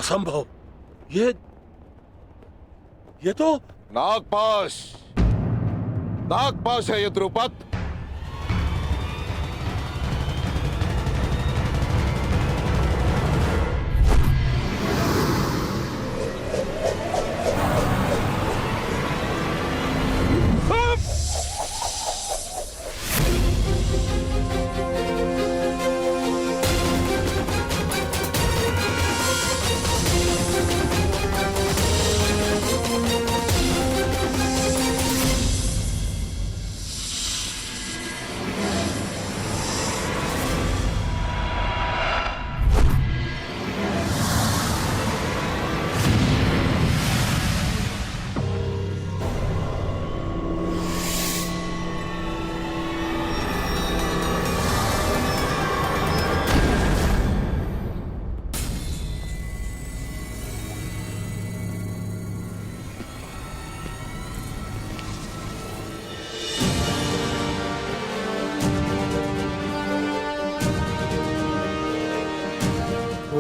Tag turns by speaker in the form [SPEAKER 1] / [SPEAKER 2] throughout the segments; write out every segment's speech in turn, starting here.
[SPEAKER 1] असंभव। ये तो
[SPEAKER 2] नागपाश, नागपाश है ये द्रुपद।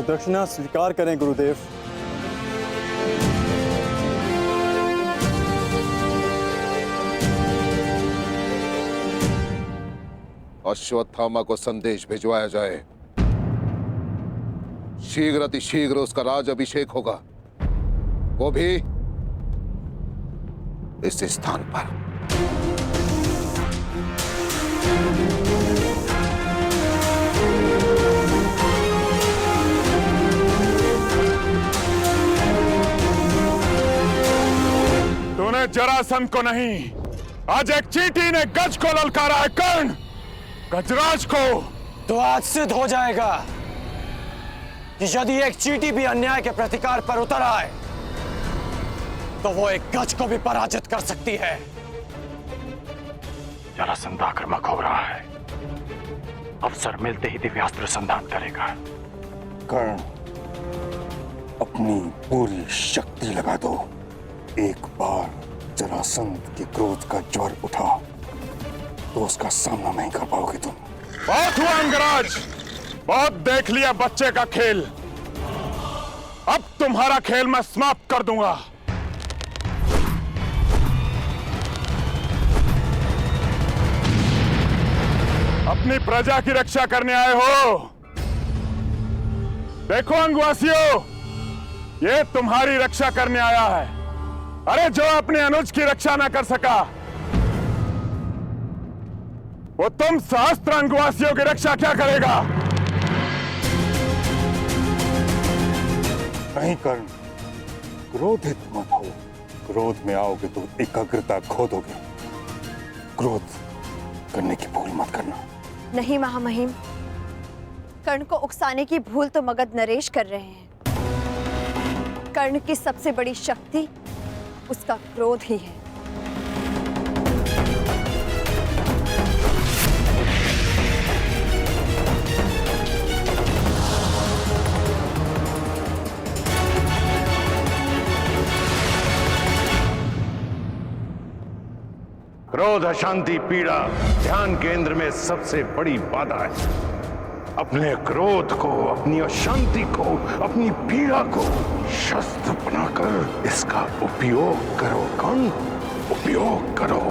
[SPEAKER 3] दक्षिणा स्वीकार करें गुरुदेव।
[SPEAKER 2] अश्वत्थामा को संदेश भिजवाया जाए। शीघ्र अतिशीघ्र उसका राज अभिषेक होगा, वो भी इस स्थान पर।
[SPEAKER 4] तूने जरासंध को नहीं, आज एक चींटी ने गज को ललकारा है। कर्ण, गजराज को
[SPEAKER 3] तो आज सिद्ध हो जाएगा कि यदि एक चींटी भी अन्याय के प्रतिकार पर उतर आए तो वो एक गज को भी पराजित कर सकती है।
[SPEAKER 4] जरासंध आक्रामक हो रहा है, अवसर मिलते ही दिव्यास्त्र संधान करेगा।
[SPEAKER 5] कर्ण, अपनी पूरी शक्ति लगा दो। एक बार जरासंध के क्रोध का ज्वर उठा तो उसका सामना नहीं कर पाओगे तुम।
[SPEAKER 4] बहुत हुआ अंगराज, बहुत देख लिया बच्चे का खेल। अब तुम्हारा खेल मैं समाप्त कर दूंगा। अपनी प्रजा की रक्षा करने आए हो। देखो अंगवासियों, ये तुम्हारी रक्षा करने आया है। अरे जो अपने अनुज की रक्षा न कर सका, वो तुम सहस्त्र अंगवासियों की रक्षा क्या करेगा?
[SPEAKER 5] नहीं कर्ण, क्रोधित मत हो। क्रोध में आओगे तो एकाग्रता खो दोगे। क्रोध करने की भूल मत करना।
[SPEAKER 6] नहीं महामहिम, कर्ण को उकसाने की भूल तो मगध नरेश कर रहे हैं। कर्ण की सबसे बड़ी शक्ति उसका क्रोध ही है।
[SPEAKER 7] क्रोध, अशांति, पीड़ा ध्यान केंद्र में सबसे बड़ी बाधा है। अपने क्रोध को, अपनी अशांति को, अपनी पीड़ा को शस्त्र बनाकर इसका उपयोग करो कर्ण, उपयोग करो।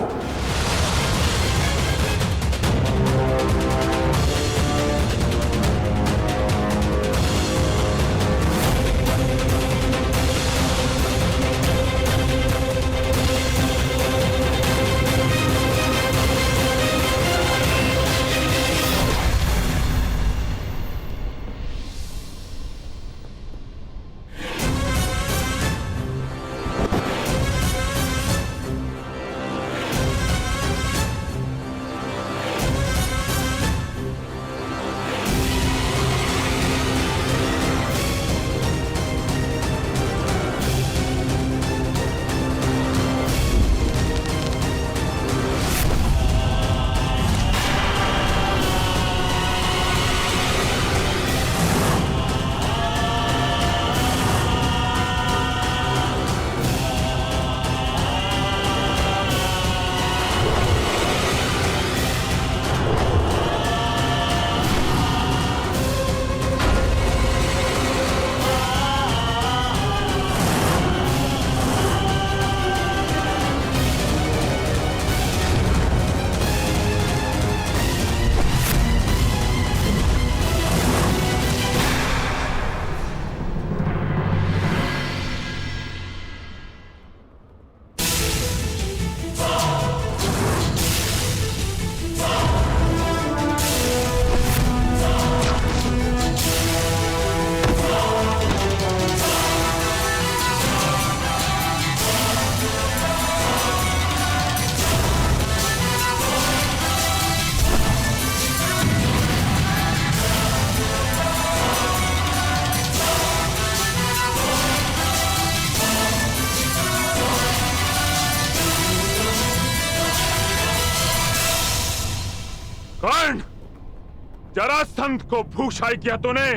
[SPEAKER 4] जरासंध को भूषाई किया तूने।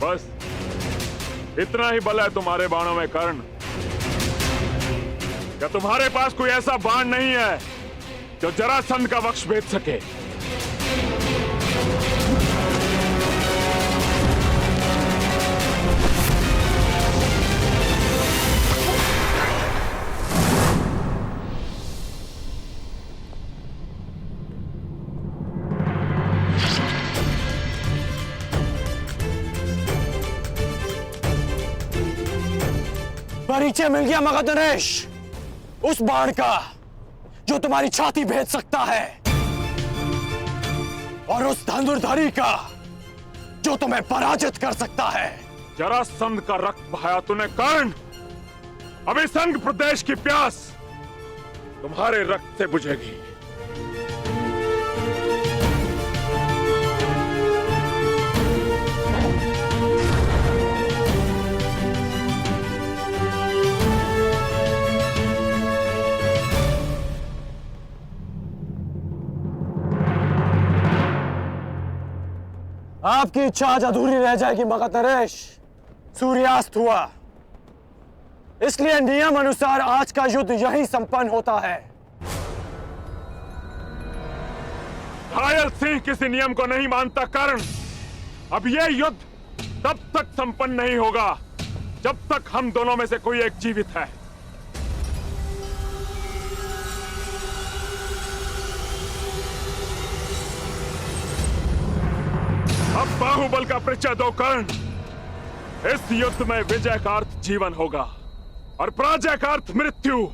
[SPEAKER 4] बस इतना ही बल है तुम्हारे बाणों में कर्ण। क्या तुम्हारे पास कोई ऐसा बाण नहीं है जो जरासंध का वक्ष भेद सके?
[SPEAKER 3] परिचय मिल गया मगध नरेश, उस बाण का जो तुम्हारी छाती भेद सकता है, और उस धनुर्धारी का जो तुम्हें पराजित कर सकता है।
[SPEAKER 4] जरासंध का रक्त बहाया तूने कर्ण। अभी संग प्रदेश की प्यास तुम्हारे रक्त से बुझेगी।
[SPEAKER 3] आपकी इच्छा आज अधूरी रह जाएगी मगध नरेश। सूर्यास्त हुआ, इसलिए नियम अनुसार आज का युद्ध यहीं संपन्न होता है।
[SPEAKER 4] घायल सिंह किसी नियम को नहीं मानता कर्ण। अब यह युद्ध तब तक संपन्न नहीं होगा जब तक हम दोनों में से कोई एक जीवित है। अब बाहुबल का परिचय दो कर्ण। इस युद्ध में विजय का अर्थ जीवन होगा और पराजय का अर्थ मृत्यु।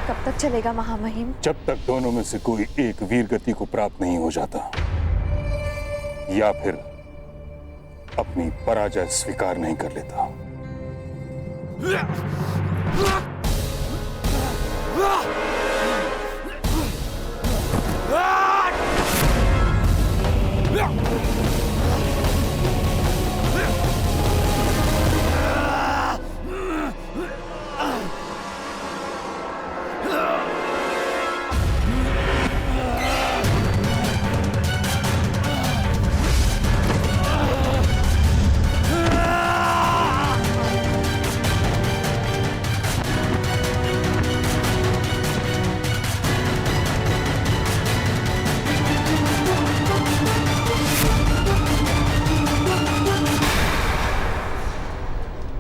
[SPEAKER 6] कब तक चलेगा महामहिम?
[SPEAKER 5] जब तक दोनों में से कोई एक वीर गति को प्राप्त नहीं हो जाता, या फिर अपनी पराजय स्वीकार नहीं कर लेता।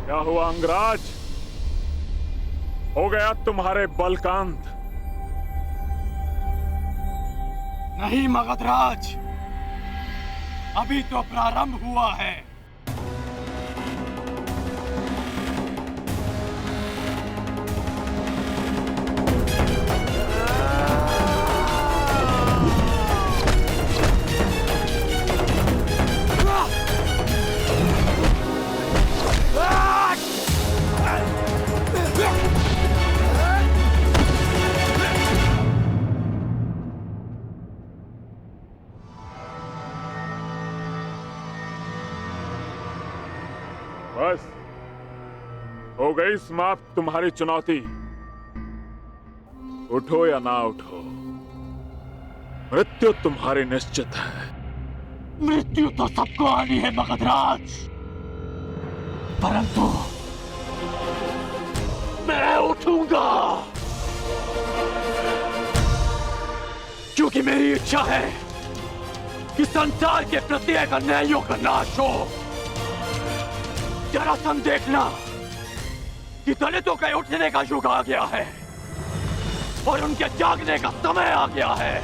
[SPEAKER 4] क्या हुआ अंगराज? हो गया तुम्हारे बल का अंत?
[SPEAKER 3] नहीं मगधराज, अभी तो प्रारंभ हुआ है।
[SPEAKER 4] बस हो गई समाप्त तुम्हारी चुनौती। उठो या ना उठो, मृत्यु तुम्हारी निश्चित है।
[SPEAKER 3] मृत्यु तो सबको आनी है मगधराज, परंतु मैं उठूंगा, क्योंकि मेरी इच्छा है कि संसार के प्रत्येक अन्यायों का नाश हो। जरासंध देखना कि दलितों के उठने का युग आ गया है और उनके जागने का समय आ गया है।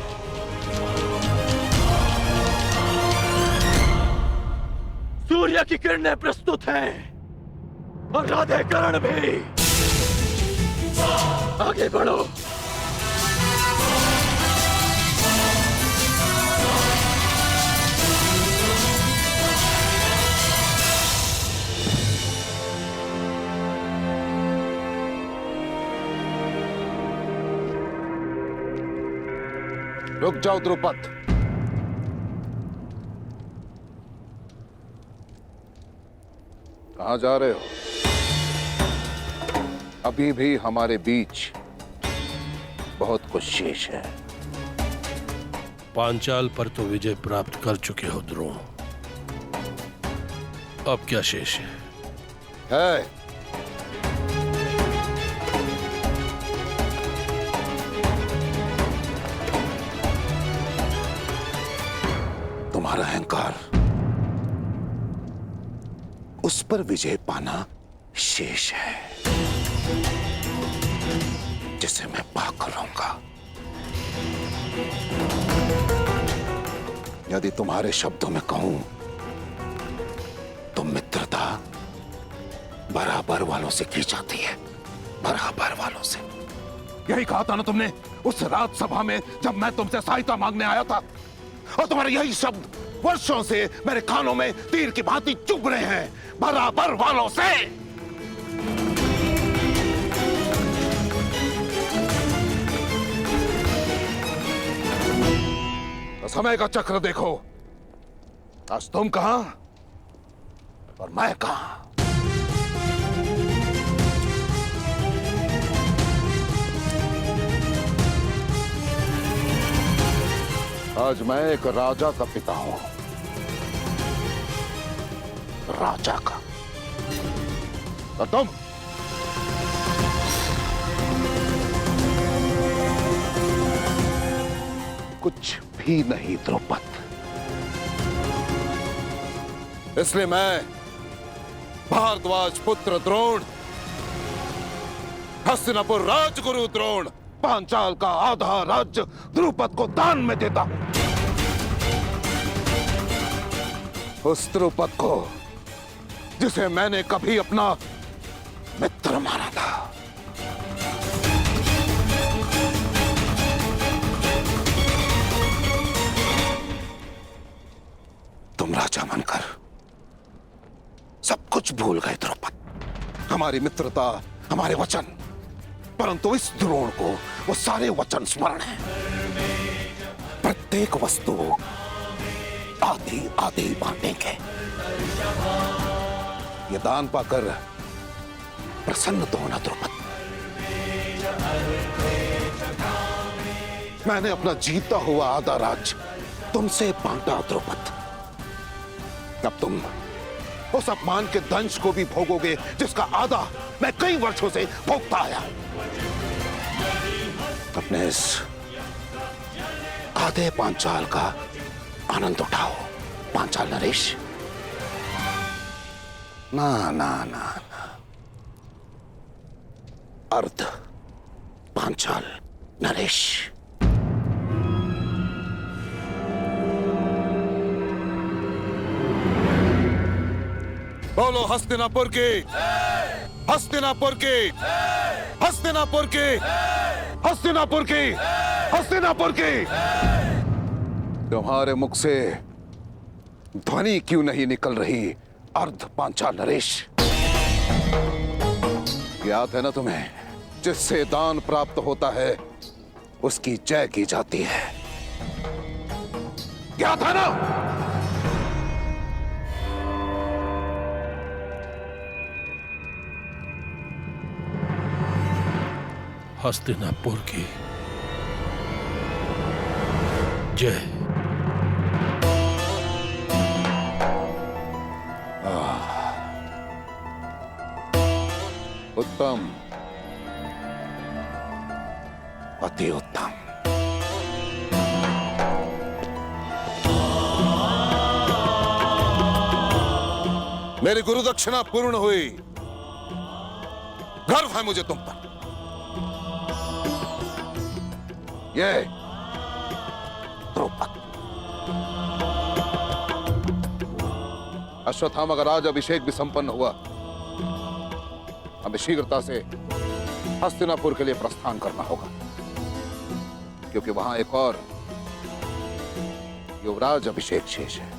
[SPEAKER 3] सूर्य की किरणें प्रस्तुत हैं और राधे कर्ण भी। आगे बढ़ो।
[SPEAKER 2] रुक जाओ द्रुपद। कहां जा रहे हो? अभी भी हमारे बीच बहुत कुछ शेष है।
[SPEAKER 1] पांचाल पर तो विजय प्राप्त कर चुके हो द्रोण, अब क्या शेष है?
[SPEAKER 2] तुम्हारा अहंकार, उस पर विजय पाना शेष है, जिसे मैं पाकर रहूंगा। यदि तुम्हारे शब्दों में कहूं तो मित्रता बराबर वालों से की जाती है, बराबर वालों से। यही कहा था ना तुमने उस रात सभा में जब मैं तुमसे सहायता मांगने आया था, और तुम्हारे यही शब्द वर्षों से मेरे कानों में तीर की भांति चुभ रहे हैं, बराबर वालों से। तो समय का चक्र देखो, आज तुम कहां और मैं कहां। आज मैं एक राजा का पिता हूं, राजा का। और तुम कुछ भी नहीं द्रुपद। इसलिए मैं भारद्वाज पुत्र द्रोण, हस्तिनापुर राजगुरु द्रोण, पांचाल का आधा राज्य द्रुपद को दान में देता हूं। उस द्रुपद को जिसे मैंने कभी अपना मित्र माना था। तुम राजा बनकर सब कुछ भूल गए द्रुपद। हमारी मित्रता, हमारे वचन, परंतु इस द्रोण को वो सारे वचन स्मरण है। प्रत्येक वस्तु आधी आधी बांटेंगे। ये दान पाकर प्रसन्न तो होना द्रुपद। मैंने अपना जीता हुआ आधा राज्य तुमसे बांटा द्रुपद। अब तुम उस अपमान के दंश को भी भोगोगे जिसका आधा मैं कई वर्षों से भोगता आया। अपने इस आधे पांचाल का आनंद उठाओ पांचाल नरेश। ना ना ना ना, अर्ध पांचाल नरेश। बोलो हस्तिनापुर की, हस्तिनापुर की, हस्तिनापुर की, हस्तिनापुर की, हस्तिनापुर की। तुम्हारे मुख से ध्वनि क्यों नहीं निकल रही अर्ध पांचाल नरेश? याद है ना तुम्हें, जिससे दान प्राप्त होता है उसकी जय की जाती है। याद है ना?
[SPEAKER 1] हस्तिनापुर की जय।
[SPEAKER 2] उत्तम, अति उत्तम। मेरी गुरु दक्षिणा पूर्ण हुई। गर्व है मुझे तुम पर। ये द्रुपद, अश्वत्थामा का राज अभिषेक भी संपन्न हुआ। हमें शीघ्रता से हस्तिनापुर के लिए प्रस्थान करना होगा, क्योंकि वहां एक और युवराज अभिषेक शेष है।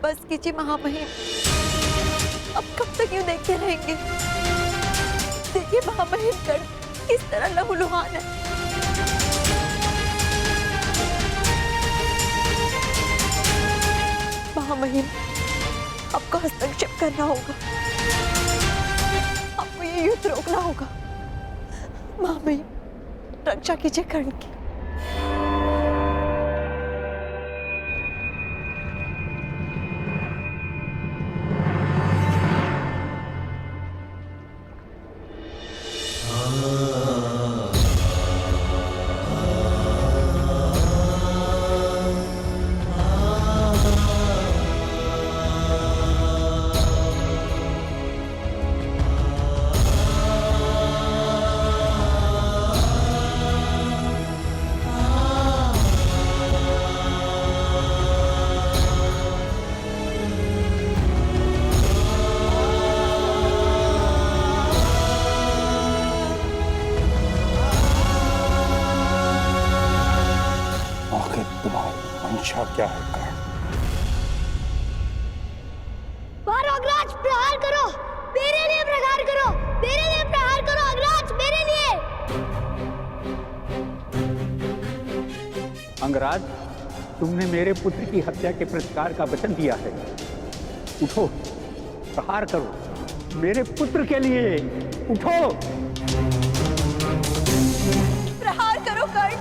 [SPEAKER 6] बस कीजिए महामहिम। अब कब तक यूं देखते रहेंगे? देखिए महामहिम कर्ण किस तरह लहूलुहान है। महामहिम, आपको हस्तक्षेप करना होगा, आपको ये युद्ध रोकना होगा। महामहिम, रक्षा कीजिए कर्ण की।
[SPEAKER 5] आखिर तुम्हारी मंशा क्या है कर्ण?
[SPEAKER 8] मारो अग्रराज, प्रहार करो, मेरे लिए प्रहार करो, मेरे लिए प्रहार करो अग्रराज, मेरे लिए।
[SPEAKER 9] अंगराज, तुमने मेरे पुत्र की हत्या के प्रतिकार का वचन दिया है। उठो, प्रहार करो, मेरे पुत्र के लिए उठो।
[SPEAKER 6] प्रहार करो कर्ण,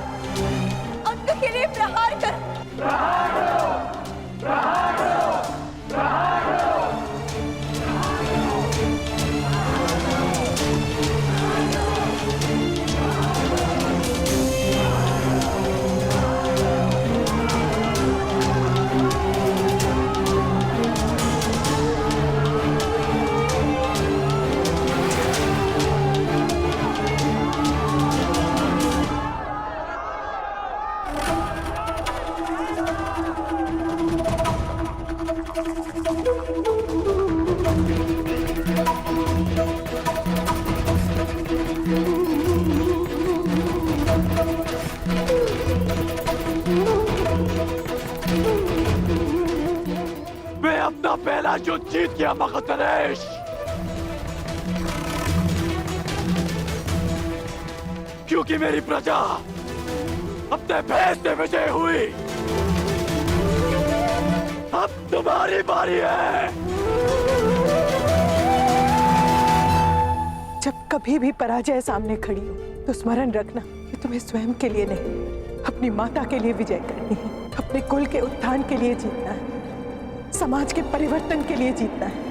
[SPEAKER 6] अंक के लिए प्रहार करो।
[SPEAKER 4] प्रहार करो, प्रहार करो, प्रहार करो।
[SPEAKER 3] मैं अपना पहला युद्ध जीत गया मगध नरेश। क्योंकि मेरी प्रजा अपने भेष से विजय हुई। अब तुम्हारी बारी है।
[SPEAKER 10] जब कभी भी पराजय सामने खड़ी हो तो स्मरण रखना कि तुम्हें स्वयं के लिए नहीं, अपनी माता के लिए विजय करनी है, अपने कुल के उत्थान के लिए जीतना है, समाज के परिवर्तन के लिए जीतना है।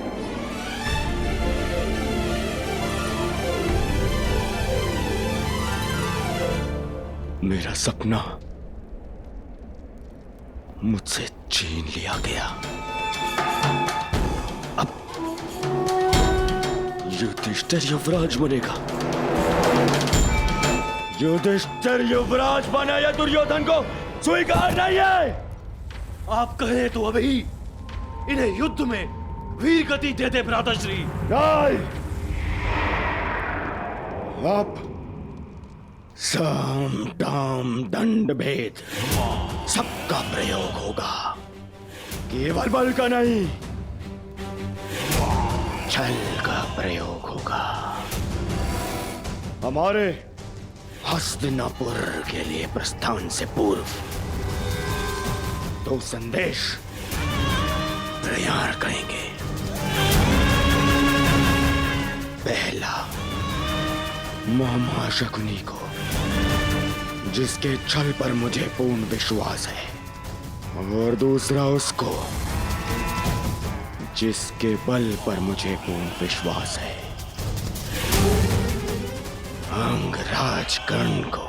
[SPEAKER 3] मेरा सपना मुझसे छीन लिया गया। अब युधिष्ठिर युवराज बनेगा। युधिष्ठिर युवराज बना या दुर्योधन को स्वीकार नहीं है।
[SPEAKER 11] आप कहें तो अभी इन्हें युद्ध में वीर गति दे दे भ्राताश्री।
[SPEAKER 7] नहीं, अब
[SPEAKER 3] साम दाम दंड भेद सबका प्रयोग होगा। केवल बल का नहीं, छल का प्रयोग होगा। हमारे हस्तिनापुर के लिए प्रस्थान से पूर्व दो संदेश तैयार करेंगे। पहला, मामा शकुनी को, जिसके छल पर मुझे पूर्ण विश्वास है, और दूसरा उसको जिसके बल पर मुझे पूर्ण विश्वास है, अंगराज कर्ण को।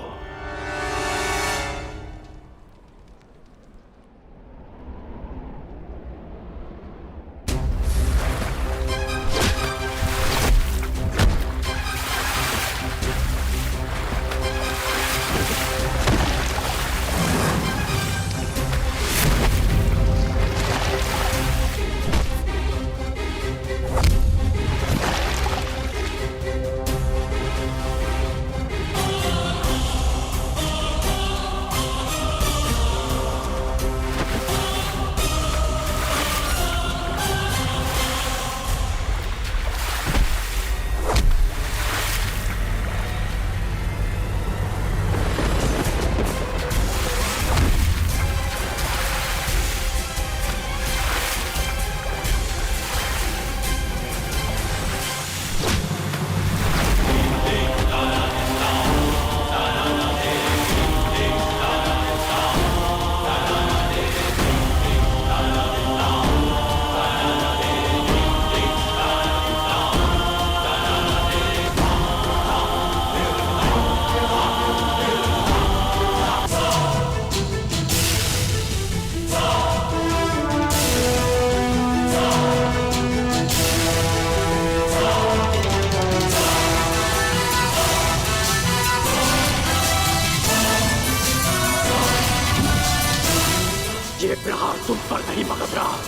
[SPEAKER 11] ये प्रहार तुम पर नहीं मगधराज,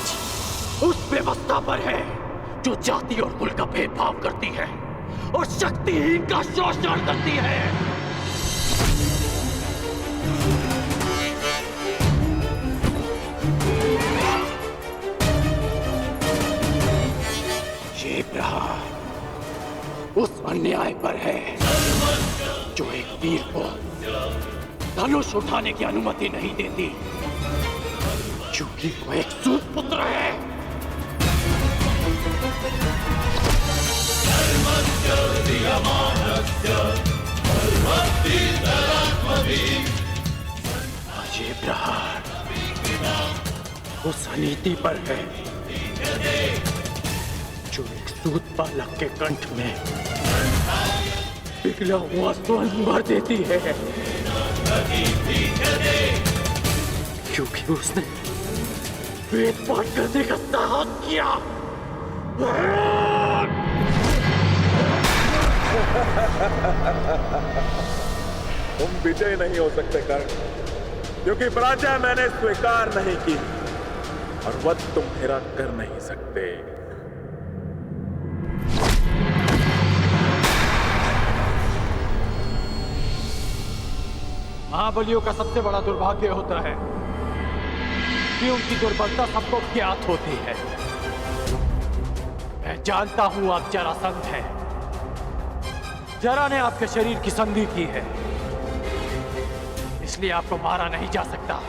[SPEAKER 11] उस व्यवस्था पर है जो जाति और कुल का भेदभाव करती है और शक्तिहीन का शोषण करती है। ये प्रहार उस अन्याय पर है जो एक वीर को धनुष उठाने की अनुमति नहीं देती, क्योंकि वो एक सूत पुत्र है। ये प्रहार उस अनीति पर है जो एक सूत बालक के कंठ में पिघला हुआ स्वर्ण भर देती है, क्योंकि उसने वेद पाठ करने का साहस किया।
[SPEAKER 4] तुम विजय नहीं हो सकते कर्ण, क्योंकि पराजय मैंने स्वीकार नहीं की और वध तुम मेरा कर नहीं सकते।
[SPEAKER 3] महाबलियों का सबसे बड़ा दुर्भाग्य होता है कि उनकी दुर्बलता सबको ज्ञात होती है। मैं जानता हूं आप जरासंध हैं। जरा ने आपके शरीर की संधि की है, इसलिए आपको मारा नहीं जा सकता,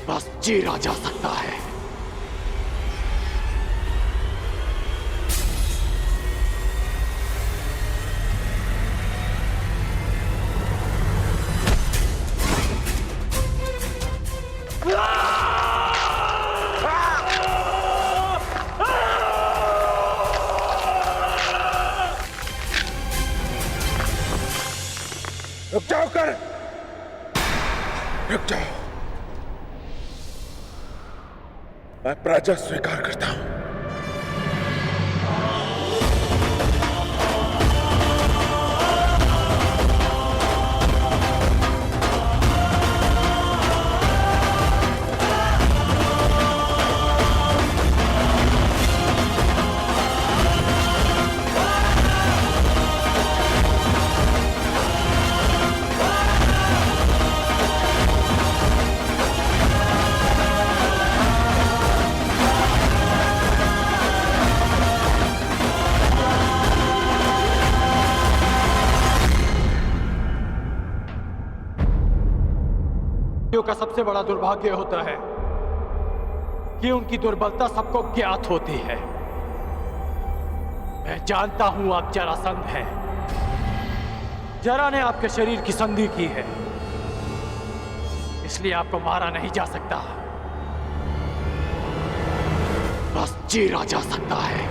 [SPEAKER 3] बस चीरा जा सकता है।
[SPEAKER 7] रुक जाओ कर, रुक जाओ। मैं पराजय स्वीकार करता हूं।
[SPEAKER 3] का सबसे बड़ा दुर्भाग्य होता है कि उनकी दुर्बलता सबको ज्ञात होती है। मैं जानता हूं आप जरासंध हैं। जरा ने आपके शरीर की संधि की है, इसलिए आपको मारा नहीं जा सकता, बस चीरा जा सकता है।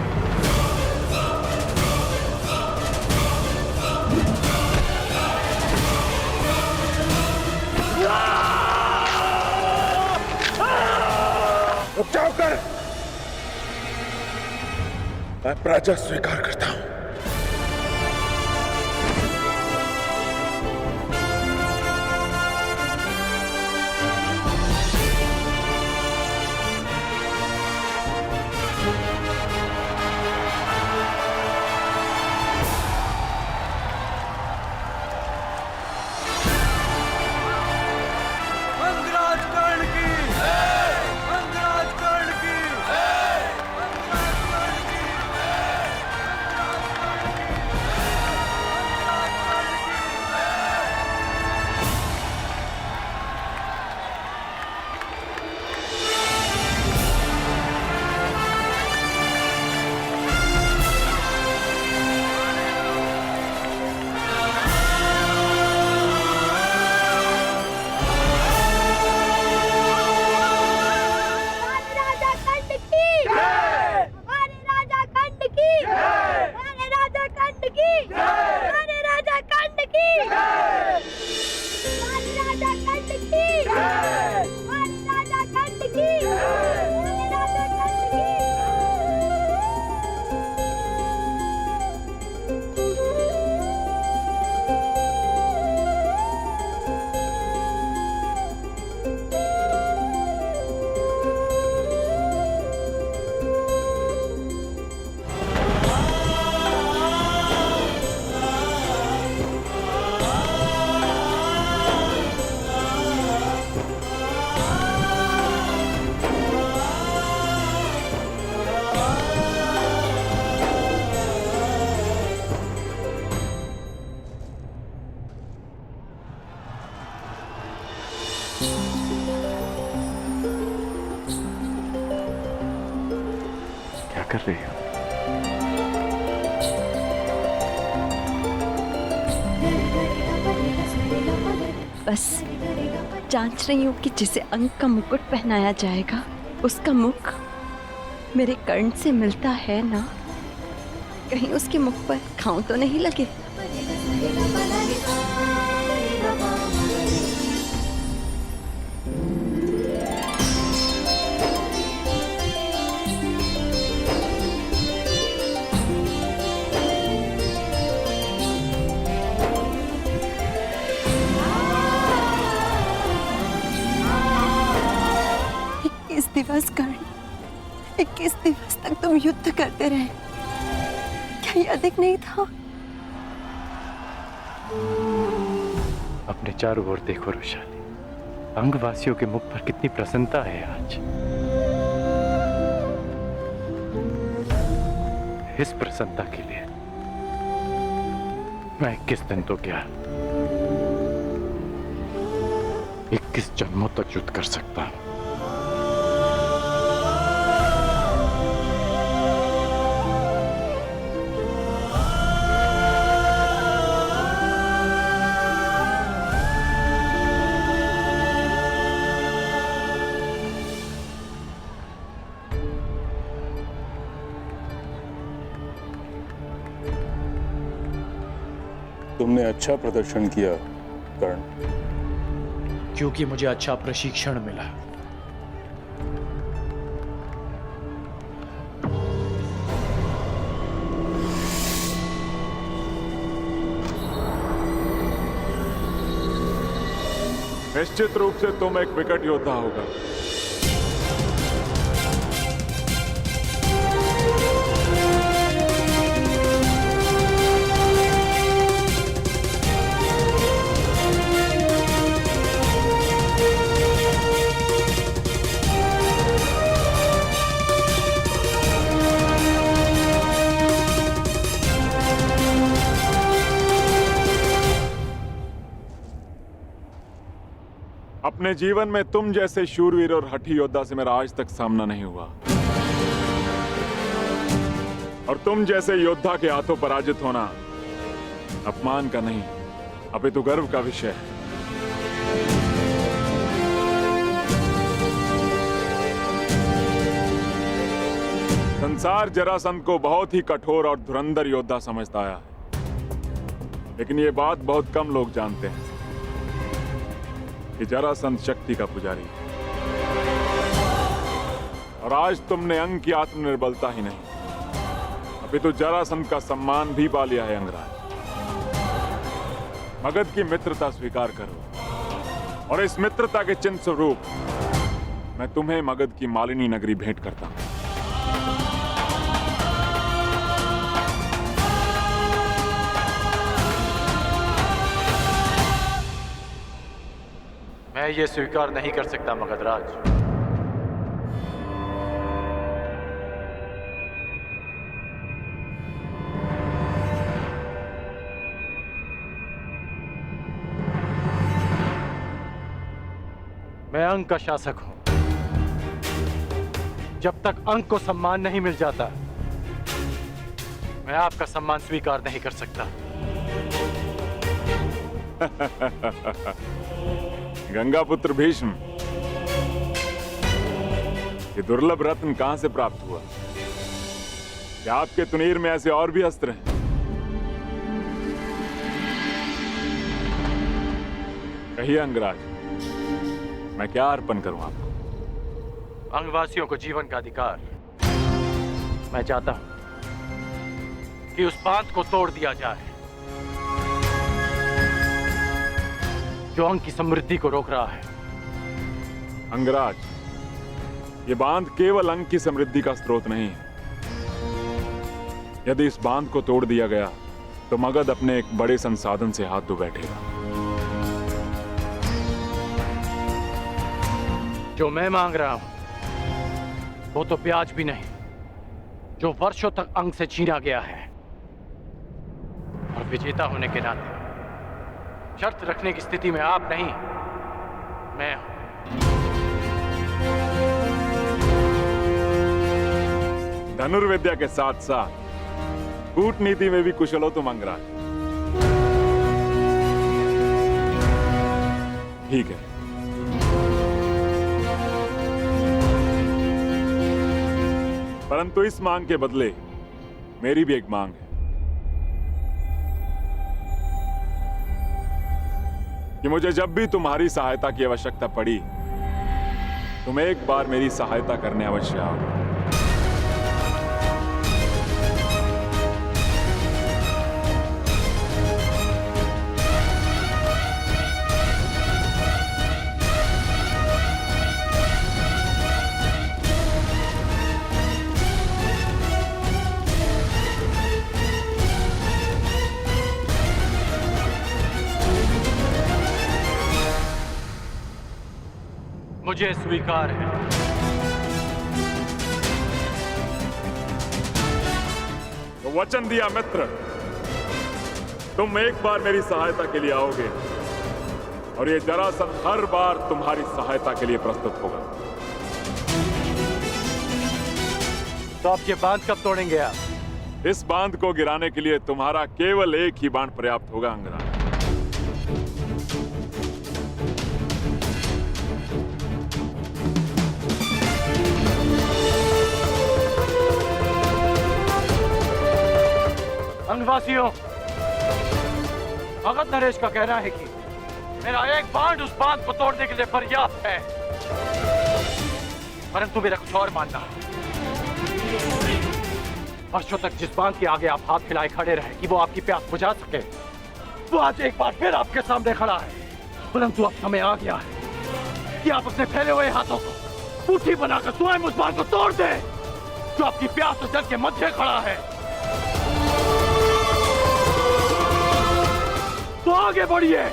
[SPEAKER 7] रुक जाओ कर, मैं पराजय स्वीकार करता हूं।
[SPEAKER 4] क्या कर रही हो?
[SPEAKER 6] बस जांच रही हूँ कि जिसे अंक का मुकुट पहनाया जाएगा उसका मुख मेरे कर्ण से मिलता है ना, कहीं उसके मुख पर घाव तो नहीं लगे। दिवस कर्ण, 21 दिवस तक तुम युद्ध करते रहे, क्या ये अधिक नहीं था?
[SPEAKER 12] अपने चारों ओर देखो रुशाली, अंगवासियों के मुख पर कितनी प्रसन्नता है आज। इस प्रसन्नता के लिए मैं 21 दिन तो क्या 21 जन्मों तक युद्ध कर सकता हूं।
[SPEAKER 5] तुमने अच्छा प्रदर्शन किया कर्ण,
[SPEAKER 12] क्योंकि मुझे अच्छा प्रशिक्षण मिला।
[SPEAKER 4] निश्चित रूप से तुम एक विकट योद्धा होगा। अपने जीवन में तुम जैसे शूरवीर और हठी योद्धा से मेरा आज तक सामना नहीं हुआ, और तुम जैसे योद्धा के हाथों पराजित होना अपमान का नहीं अपितु गर्व का विषय है। संसार जरासंध को बहुत ही कठोर और धुरंधर योद्धा समझता आया है, लेकिन ये बात बहुत कम लोग जानते हैं कि जरासंध शक्ति का पुजारी है। और आज तुमने अंग की आत्मनिर्बलता ही नहीं अपितु जरासंध का सम्मान भी पा लिया है। अंगराज, मगध की मित्रता स्वीकार करो, और इस मित्रता के चिन्ह स्वरूप मैं तुम्हें मगध की मालिनी नगरी भेंट करता हूं।
[SPEAKER 12] मैं ये स्वीकार नहीं कर सकता मगधराज। मैं अंग का शासक हूं। जब तक अंग को सम्मान नहीं मिल जाता, मैं आपका सम्मान स्वीकार नहीं कर सकता।
[SPEAKER 4] गंगापुत्र भीष्म, ये दुर्लभ रत्न कहां से प्राप्त हुआ? क्या आपके तुनीर में ऐसे और भी अस्त्र हैं? कहिए अंगराज, मैं क्या अर्पण करूं आपको?
[SPEAKER 12] अंगवासियों को जीवन का अधिकार। मैं चाहता हूं कि उस बांध को तोड़ दिया जाए जो अंग की समृद्धि को रोक रहा है।
[SPEAKER 4] अंगराज, ये बांध केवल अंग की समृद्धि का स्रोत नहीं है। यदि इस बांध को तोड़ दिया गया तो मगध अपने एक बड़े संसाधन से हाथ धो बैठेगा।
[SPEAKER 12] जो मैं मांग रहा हूं वो तो ब्याज भी नहीं, जो वर्षों तक अंग से छीना गया है। और विजेता होने के नाते शर्त रखने की स्थिति में आप नहीं, मैं हूं।
[SPEAKER 4] धनुर्विद्या के साथ साथ कूटनीति में भी कुशल हो तुम अंगराज। ठीक है, परंतु इस मांग के बदले मेरी भी एक मांग है कि मुझे जब भी तुम्हारी सहायता की आवश्यकता पड़ी, तुम एक बार मेरी सहायता करने अवश्य आओ।
[SPEAKER 12] मुझे स्वीकार है।
[SPEAKER 4] तो वचन दिया मित्र, तुम एक बार मेरी सहायता के लिए आओगे और ये जरासंध हर बार तुम्हारी सहायता के लिए प्रस्तुत होगा।
[SPEAKER 12] तो आप ये बांध कब तोड़ेंगे आप?
[SPEAKER 4] इस बांध को गिराने के लिए तुम्हारा केवल एक ही बाण पर्याप्त होगा अंगराज।
[SPEAKER 12] अंगवासियों, भगत नरेश का कहना है कि मेरा एक बाण उस बांध को तोड़ने के लिए पर्याप्त है, परंतु मेरा कुछ और मानना है। वर्षों तक जिस बांध के आगे आप हाथ फैलाए खड़े रहे कि वो आपकी प्यास बुझा सके, वो आज एक बार फिर आपके सामने खड़ा है। परंतु अब समय आ गया है कि आप अपने फैले हुए हाथों को मुट्ठी बनाकर स्वयं उस बांध को तोड़ दें जो आपकी प्यास और जल के मध्य खड़ा है। तो आगे बढ़िए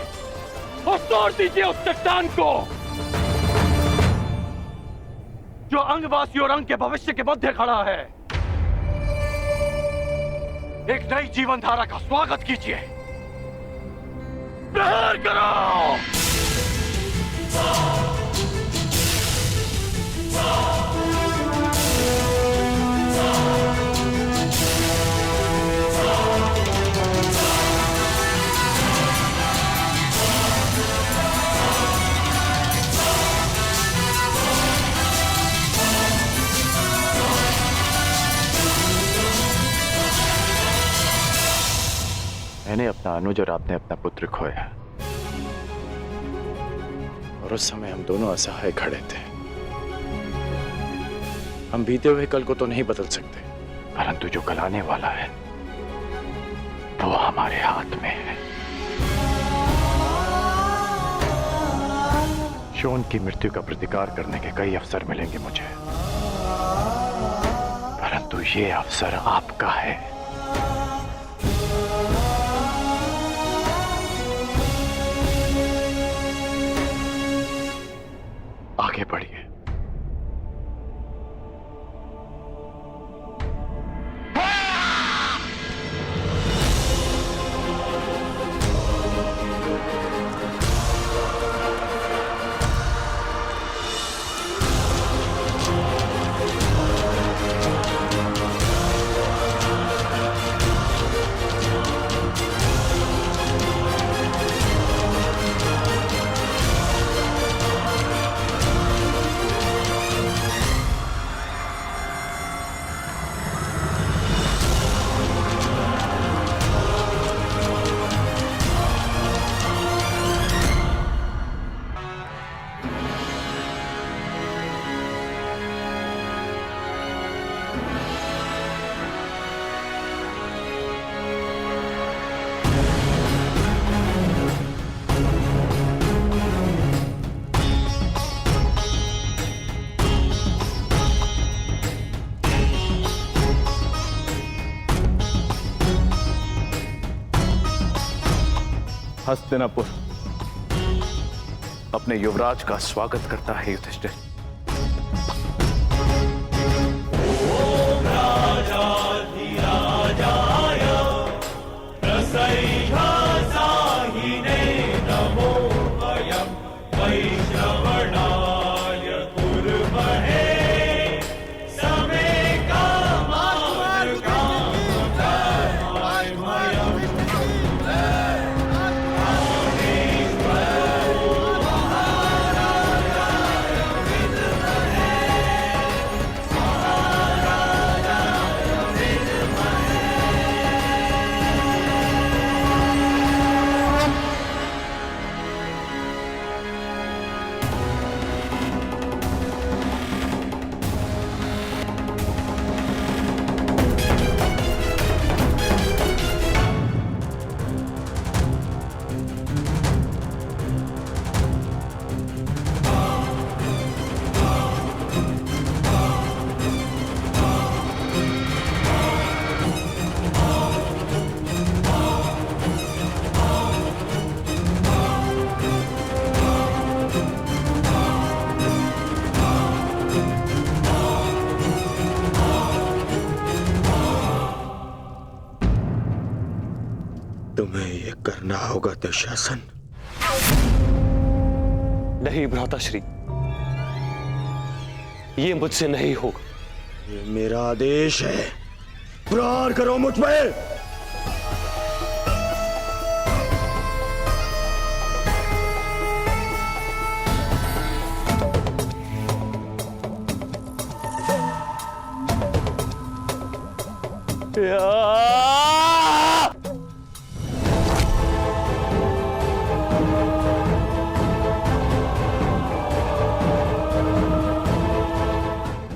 [SPEAKER 12] और तोड़ दीजिए उस चट्टान को जो अंगवासी और अंग के भविष्य के मध्य खड़ा है। एक नई जीवन धारा का स्वागत कीजिए। प्रहार करो।
[SPEAKER 3] मैंने अपना अनुज और आपने अपना पुत्र खोया, और उस समय हम दोनों असहाय खड़े थे। हम बीते हुए कल को तो नहीं बदल सकते, परंतु जो कल आने वाला है वो हमारे हाथ में है। शोन की मृत्यु का प्रतिकार करने के कई अवसर मिलेंगे मुझे, परंतु ये अवसर आपका है। आगे बढ़िए।
[SPEAKER 13] हस्तिनापुर अपने युवराज का स्वागत करता है युधिष्ठिर।
[SPEAKER 5] तुम्हें ये करना होगा दुशासन।
[SPEAKER 3] नहीं भ्राताश्री, ये मुझसे नहीं होगा।
[SPEAKER 5] ये मेरा आदेश है, प्रहार करो मुझ पर।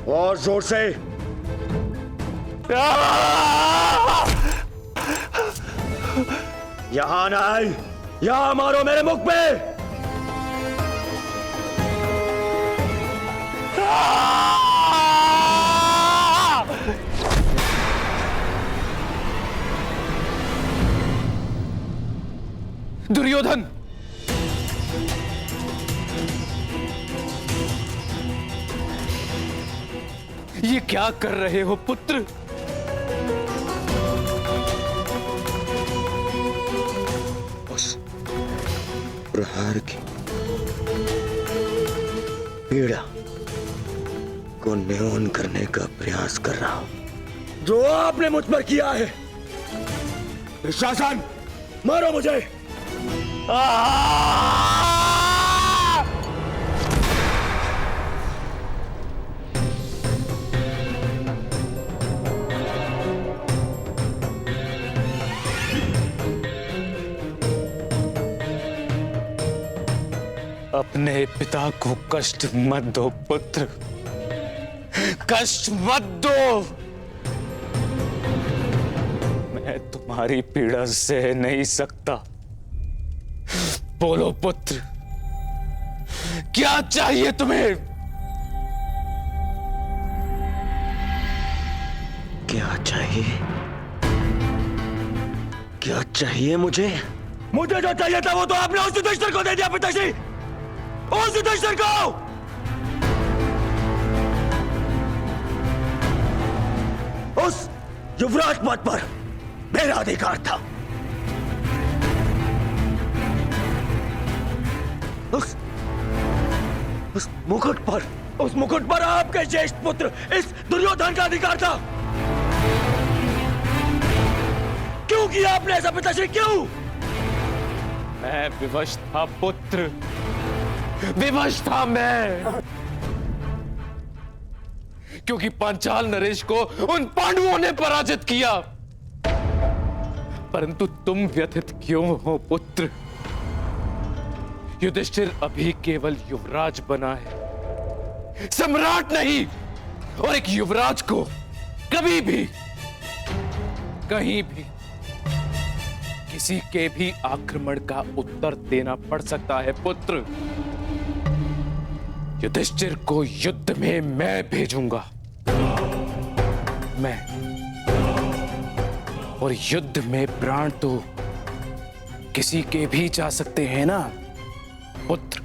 [SPEAKER 5] और जोर से। यहां ना आए, यहां मारो मेरे मुख पे।
[SPEAKER 1] दुर्योधन, ये क्या कर रहे हो पुत्र?
[SPEAKER 5] उस प्रहार की पीड़ा को न्यून करने का प्रयास कर रहा हूं जो आपने मुझ पर किया है। शासन, मारो मुझे।
[SPEAKER 3] अपने पिता को कष्ट मत दो पुत्र, कष्ट मत दो। मैं तुम्हारी पीड़ा सह नहीं सकता। बोलो पुत्र, क्या चाहिए तुम्हें?
[SPEAKER 5] क्या चाहिए? क्या चाहिए मुझे? मुझे जो चाहिए था वो तो आपने उस युधिष्ठिर को दे दिया पिताजी। उस युधिष्ठिर को। उस युवराज पद पर मेरा अधिकार था। उस मुकुट पर आपके ज्येष्ठ पुत्र इस दुर्योधन का अधिकार था। क्यों किया आपने ऐसा पिताश्री, क्यों?
[SPEAKER 3] मैं विवश था पुत्र, विवश था मैं, क्योंकि पांचाल नरेश को उन पांडवों ने पराजित किया। परंतु तुम व्यथित क्यों हो पुत्र? युधिष्ठिर अभी केवल युवराज बना है, सम्राट नहीं। और एक युवराज को कभी भी, कहीं भी, किसी के भी आक्रमण का उत्तर देना पड़ सकता है पुत्र। युधिष्ठिर को युद्ध में मैं भेजूंगा, मैं। और युद्ध में प्राण तो किसी के भी जा सकते हैं ना पुत्र।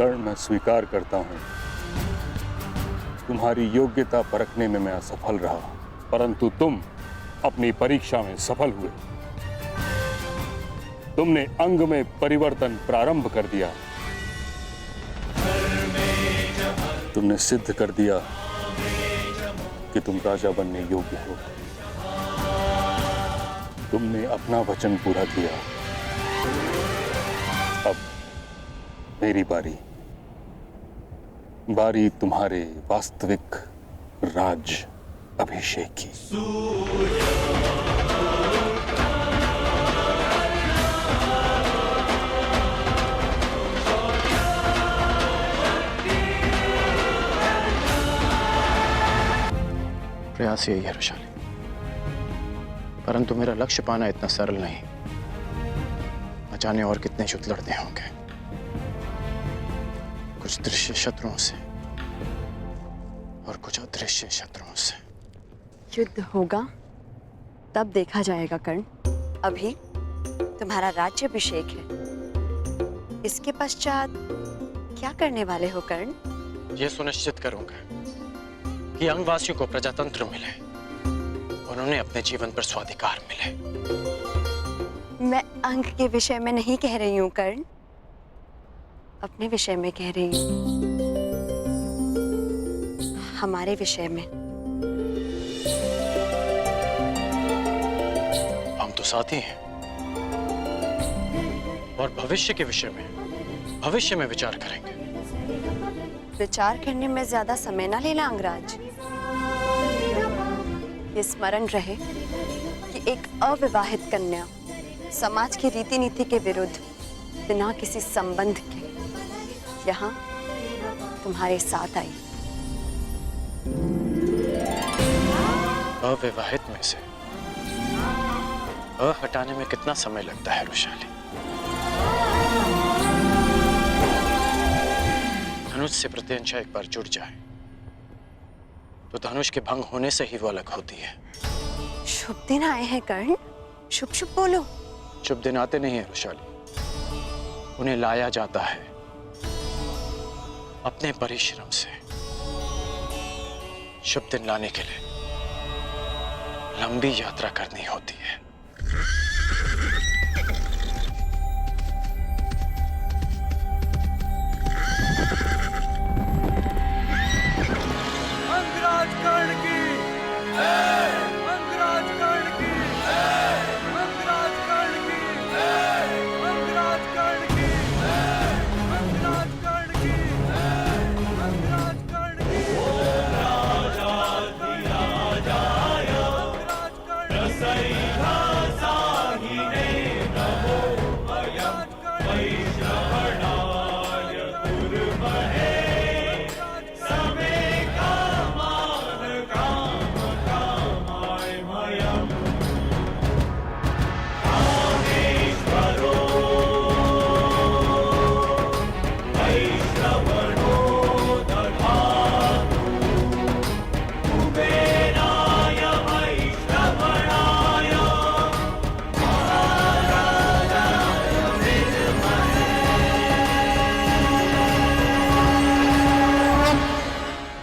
[SPEAKER 5] कर्ण, मैं स्वीकार करता हूं तुम्हारी योग्यता परखने में मैं असफल रहा, परंतु तुम अपनी परीक्षा में सफल हुए। तुमने अंग में परिवर्तन प्रारंभ कर दिया। तुमने सिद्ध कर दिया कि तुम राजा बनने योग्य हो। तुमने अपना वचन पूरा किया। अब मेरी बारी तुम्हारे वास्तविक राज अभिषेक की।
[SPEAKER 12] प्रयास यही है वैशाली, परंतु मेरा लक्ष्य पाना इतना सरल नहीं। न जाने और कितने युद्ध लड़ने होंगे, कुछ दृश्य शत्रुओं से और कुछ अदृश्य शत्रुओं से।
[SPEAKER 6] युद्ध होगा तब देखा जाएगा कर्ण। अभी तुम्हारा राज्याभिषेक है, इसके पश्चात क्या करने वाले हो कर्ण?
[SPEAKER 12] ये सुनिश्चित करूंगा कि अंगवासियों को प्रजातंत्र मिले, उन्होंने अपने जीवन पर स्वाधिकार मिले।
[SPEAKER 6] मैं अंग के विषय में नहीं कह रही हूँ कर्ण, अपने विषय में कह रही हूँ, हमारे विषय में।
[SPEAKER 12] हम तो साथी हैं और भविष्य के विषय में भविष्य में विचार करेंगे।
[SPEAKER 6] विचार करने में ज्यादा समय ना लेना अंगराज। ये स्मरण रहे कि एक अविवाहित कन्या समाज की रीति नीति के विरुद्ध बिना किसी संबंध के यहाँ तुम्हारे साथ आई।
[SPEAKER 12] अविवाहित में से हटाने में कितना समय लगता है वैशाली? धनुष से प्रत्यंचा एक बार जुड़ जाए तो धनुष के भंग होने से ही वो अलग होती है।
[SPEAKER 6] शुभ दिन आए हैं कर्ण, शुभ शुभ बोलो।
[SPEAKER 12] शुभ दिन आते नहीं है वैशाली, उन्हें लाया जाता है अपने परिश्रम से। शुभ दिन लाने के लिए लंबी यात्रा करनी होती है।
[SPEAKER 3] अंगराज कर्ण की जय, अंगराज कर्ण की जय, अंगराज कर्ण की जय, अंगराज कर्ण की जय, अंगराज कर्ण की जय, अंगराज कर्ण की राजाधिराजाय अंगराज कर्ण रसैघासाहिने नमो अयं वैश्रवणाय कुर्महे समे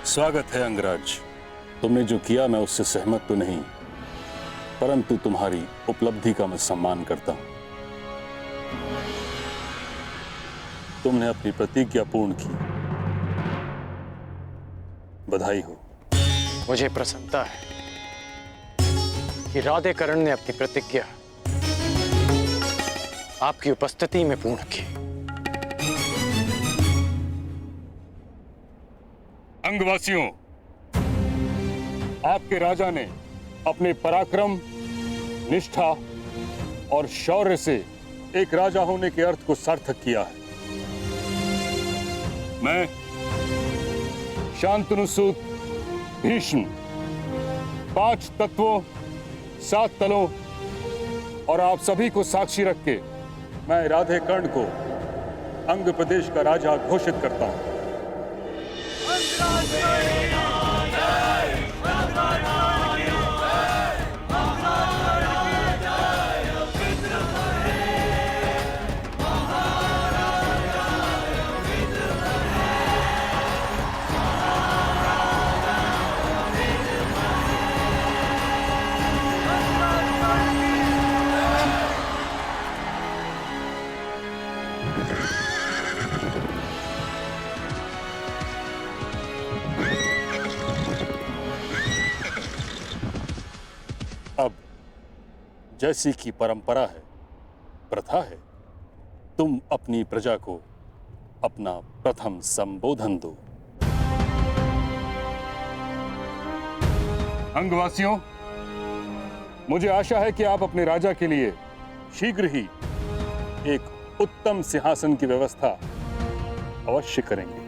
[SPEAKER 5] स्वागत है अंगराज। तुमने जो किया मैं उससे सहमत तो नहीं, परंतु तुम्हारी उपलब्धि का मैं सम्मान करता हूं। तुमने अपनी प्रतिज्ञा पूर्ण की, बधाई हो।
[SPEAKER 12] मुझे प्रसन्नता है कि राधेकरण ने अपनी प्रतिज्ञा आपकी उपस्थिति में पूर्ण की।
[SPEAKER 5] अंगवासियों, आपके राजा ने अपने पराक्रम, निष्ठा और शौर्य से एक राजा होने के अर्थ को सार्थक किया है। मैं शांतनुसूत भीष्म 5 तत्वों 7 तलों और आप सभी को साक्षी रख के मैं राधेकर्ण को अंग प्रदेश का राजा घोषित करता हूं।
[SPEAKER 14] जैसी की परंपरा है, प्रथा है, तुम अपनी प्रजा को अपना प्रथम संबोधन दो। अंगवासियों, मुझे आशा है कि आप अपने राजा के लिए शीघ्र ही एक उत्तम सिंहासन की व्यवस्था अवश्य करेंगे।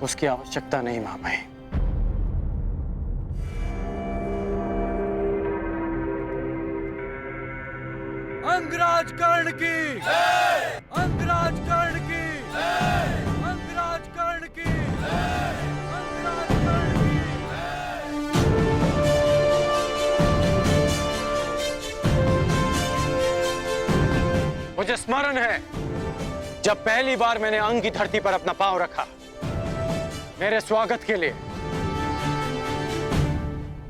[SPEAKER 12] उसकी आवश्यकता नहीं मामाई।
[SPEAKER 3] अंगराज कर्ण की जय! अंगराज कर्ण की जय! अंगराज कर्ण की जय! अंगराज कर्ण की
[SPEAKER 12] जय! मुझे स्मरण है जब पहली बार मैंने अंग की धरती पर अपना पांव रखा, मेरे स्वागत के लिए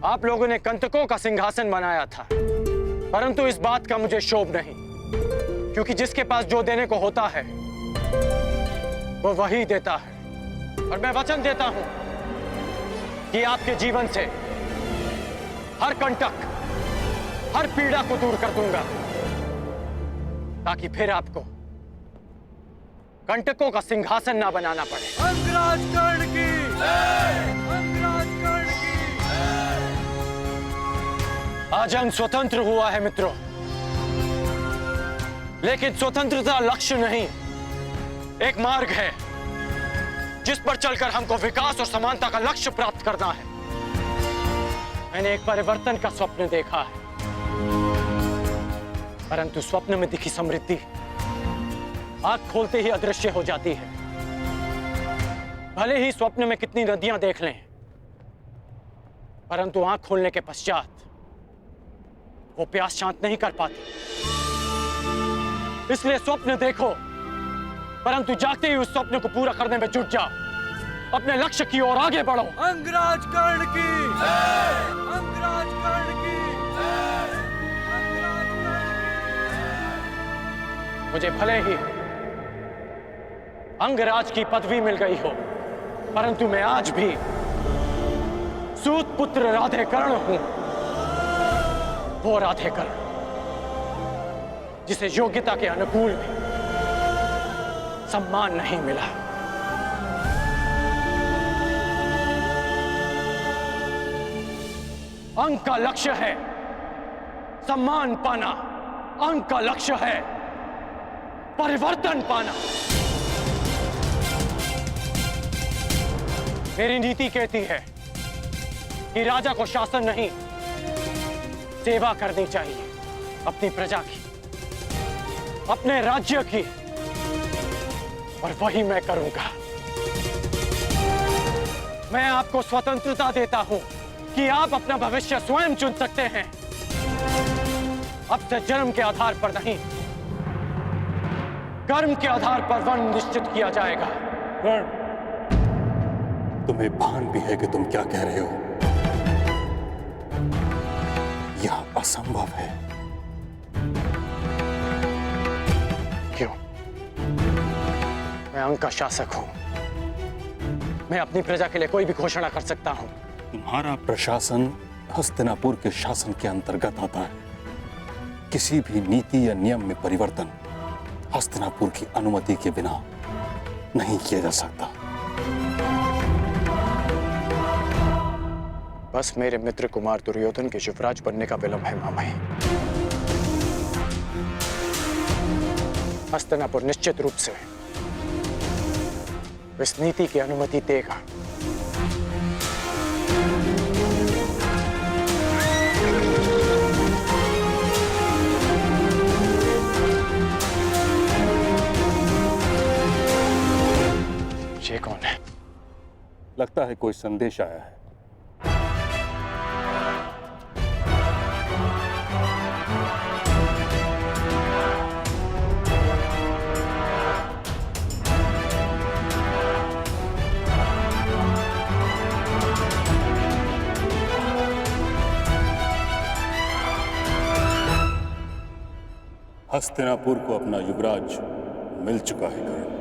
[SPEAKER 12] आप लोगों ने कंटकों का सिंहासन बनाया था, परंतु इस बात का मुझे शोभ नहीं, क्योंकि जिसके पास जो देने को होता है वो वही देता है। और मैं वचन देता हूं कि आपके जीवन से हर कंटक, हर पीड़ा को दूर कर दूंगा, ताकि फिर आपको कंटकों का सिंहासन ना बनाना पड़े।
[SPEAKER 3] अंगराज कर्ण की जय! अंगराज कर्ण की जय!
[SPEAKER 12] आज अंग स्वतंत्र हुआ है मित्रों, लेकिन स्वतंत्रता लक्ष्य नहीं, एक मार्ग है जिस पर चलकर हमको विकास और समानता का लक्ष्य प्राप्त करना है। मैंने एक परिवर्तन का स्वप्न देखा है, परंतु स्वप्न में दिखी समृद्धि आंख खोलते ही अदृश्य हो जाती है। भले ही स्वप्न में कितनी नदियां देख लें, परंतु आंख खोलने के पश्चात वो प्यास शांत नहीं कर पाती। इसलिए स्वप्न देखो, परंतु जागते ही उस स्वप्न को पूरा करने में जुट जाओ, अपने लक्ष्य की ओर आगे बढ़ो।
[SPEAKER 3] अंगराज कर्ण की जय! अंगराज कर्ण की जय! अंगराज कर्ण की जय!
[SPEAKER 12] मुझे भले ही अंगराज की पदवी मिल गई हो, परंतु मैं आज भी सूत पुत्र राधेकर्ण हूं। वो राधेकर्ण जिसे योग्यता के अनुकूल भी सम्मान नहीं मिला। अंग का लक्ष्य है सम्मान पाना, अंग का लक्ष्य है परिवर्तन पाना। मेरी नीति कहती है कि राजा को शासन नहीं, सेवा करनी चाहिए अपनी प्रजा की, अपने राज्य की, और वही मैं करूंगा। मैं आपको स्वतंत्रता देता हूं कि आप अपना भविष्य स्वयं चुन सकते हैं। अब से जन्म के आधार पर नहीं, कर्म के आधार पर वर्ण निश्चित किया जाएगा।
[SPEAKER 14] तुम्हें भान भी है कि तुम क्या कह रहे हो? यह असंभव है।
[SPEAKER 12] क्यों? मैं अंग का शासक हूं, मैं अपनी प्रजा के लिए कोई भी घोषणा कर सकता हूं।
[SPEAKER 14] तुम्हारा प्रशासन हस्तिनापुर के शासन के अंतर्गत आता है। किसी भी नीति या नियम में परिवर्तन हस्तिनापुर की अनुमति के बिना नहीं किया जा सकता।
[SPEAKER 12] बस मेरे मित्र कुमार दुर्योधन के युवराज बनने का विलंब है मामाई। हस्तिनापुर निश्चित रूप से इस नीति की अनुमति देगा। ये कौन है?
[SPEAKER 14] लगता है कोई संदेश आया है। हस्तिनापुर को अपना युवराज मिल चुका है कर्ण।